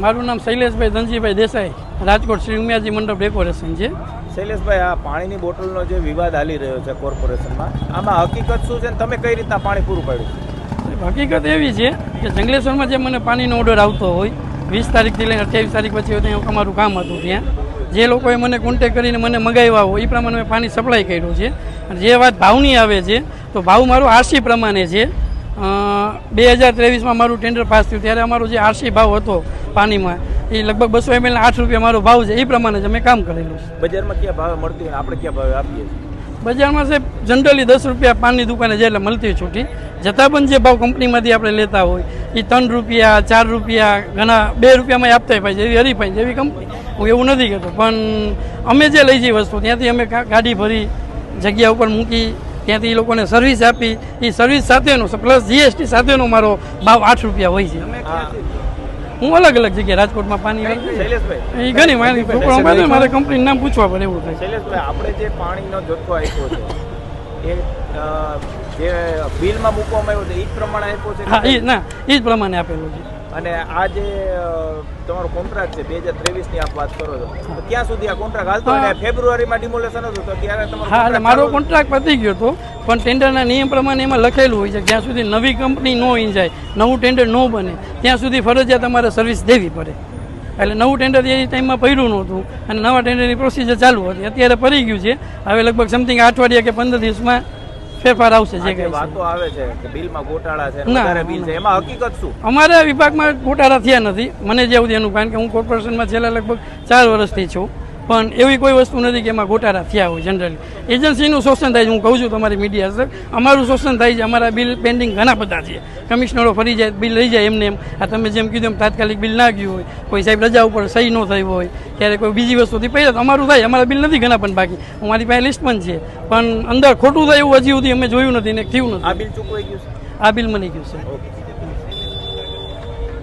મારું નામ શૈલેષભાઈ ધનજીભાઈ દેસાઈ, રાજકોટ શ્રી ઉમિયાજી મંડપ ડેકોરેશન છે. શૈલેષભાઈ, આ પાણીની બોટલનો જે વિવાદ હાલી રહ્યો છે કોર્પોરેશનમાં, આમાં હકીકત શું છે અને તમે કઈ રીતના પાણી પૂરું પાડ્યું? હકીકત એવી છે કે જંગલેશ્વરમાં જે મને પાણીનો ઓર્ડર આવતો હોય 20 તારીખથી લઈને 28 તારીખ પછી ત્યાં અમારું કામ હતું, ત્યાં જે લોકોએ મને કોન્ટેક કરીને મને મગાવ્યા હોય એ પ્રમાણે મેં પાણી સપ્લાય કર્યું છે. અને જે વાત ભાવની આવે છે તો ભાવ મારો આરસી પ્રમાણે છે. 2023માં મારું ટેન્ડર પાસ થયું ત્યારે અમારો જે આરસી ભાવ હતો પાણીમાં એ લગભગ 200 ml 8 રૂપિયા મારો ભાવ છે. એ પ્રમાણે જ અમે કામ કરેલું છે. બજારમાં ક્યાં ભાવે મળતી હોય આપણે ક્યાં ભાવે આપીએ છીએ? બજારમાં સાહેબ જનરલી 10 રૂપિયા પાનની દુકાને જાય એટલે મળતી છૂટી, છતાં પણ જે ભાવ કંપનીમાંથી આપણે લેતા હોય એ 3 રૂપિયા 4 રૂપિયા ઘણા 2 રૂપિયામાં આપતા હોય જેવી હરીફાઈ જેવી કંપની. હું એવું નથી કહેતો, પણ અમે જે લઈ જઈ વસ્તુ ત્યાંથી અમે ગાડી ભરી જગ્યા ઉપર મૂકી ત્યાંથી એ લોકોને સર્વિસ આપી, એ સર્વિસ સાથેનો પ્લસ જીએસટી સાથેનો મારો ભાવ 8 રૂપિયા હોય છે. હું અલગ અલગ જગ્યાએ રાજકોટમાં પાણી એ ઘણી મારી છોકરો મારે કંપનીનું નામ પૂછવા પડે એવું થાય. શૈલેષભાઈ, આપણે જે પાણીનો જથ્થો આપ્યો છે એ જે બિલમાં મૂકવામાં આવ્યો છે એ જ પ્રમાણે આપ્યો છે? હા, એ જ પ્રમાણે આપેલું છે. અને આ જે તમારો કોન્ટ્રાક્ટ છે 2023ની આપ વાત કરો છો, તો ક્યાં સુધી આ કોન્ટ્રાક્ટ હાલતો? અને ફેબ્રુઆરીમાં ડિમોલેશન હતું તો ત્યારે તમારો? હા, એટલે મારો કોન્ટ્રાક્ટ પતી ગયો હતો, પણ ટેન્ડરના નિયમ પ્રમાણે એમાં લખેલું હોય છે જ્યાં સુધી નવી કંપની ન જાય, નવું ટેન્ડર ન બને ત્યાં સુધી ફરજિયાત તમારે સર્વિસ દેવી પડે. એટલે નવું ટેન્ડર એ ટાઈમમાં પડ્યું નહોતું અને નવા ટેન્ડરની પ્રોસિજર ચાલુ હતી. અત્યારે પડી ગયું છે. હવે લગભગ સમથિંગ અઠવાડિયા કે 15 દિવસમાં ફેરફાર આવશે. જે કઈ વાતો આવે છે કે બિલમાં ગોટાળા છે, વધારે બિલ છે, એમાં હકીકત શું? અમારા વિભાગમાં ગોટાળા થયા નથી મને જે સુધી એનું, કારણ કે હું કોર્પોરેશનમાં છેલ્લા લગભગ 4 વર્ષથી છું, પણ એવી કોઈ વસ્તુ નથી કે એમાં ગોટાળા થયા હોય. જનરલી એજન્સીનું શોષણ થાય છે. હું કહું છું તમારી મીડિયા સર, અમારું શોષણ થાય છે. અમારા બિલ પેન્ડિંગ ઘણા બધા છે. કમિશનરો ફરી જાય, બિલ લઈ જાય એમને એમ. આ તમે જેમ કીધું એમ તાત્કાલિક બિલ ના ગયું હોય, કોઈ સાહેબ રજા ઉપર સહી ન થઈ હોય, ત્યારે કોઈ બીજી વસ્તુથી પહેલાં તો અમારું થાય. અમારા બિલ નથી ઘણા પણ બાકી, અમારી પાસે લિસ્ટ પણ છે, પણ અંદર ખોટું થાય એવું હજી સુધી અમે જોયું નથી ને થયું નથી. આ બિલ ચૂકવાઈ ગયું છે? આ બિલ મળી ગયું છે.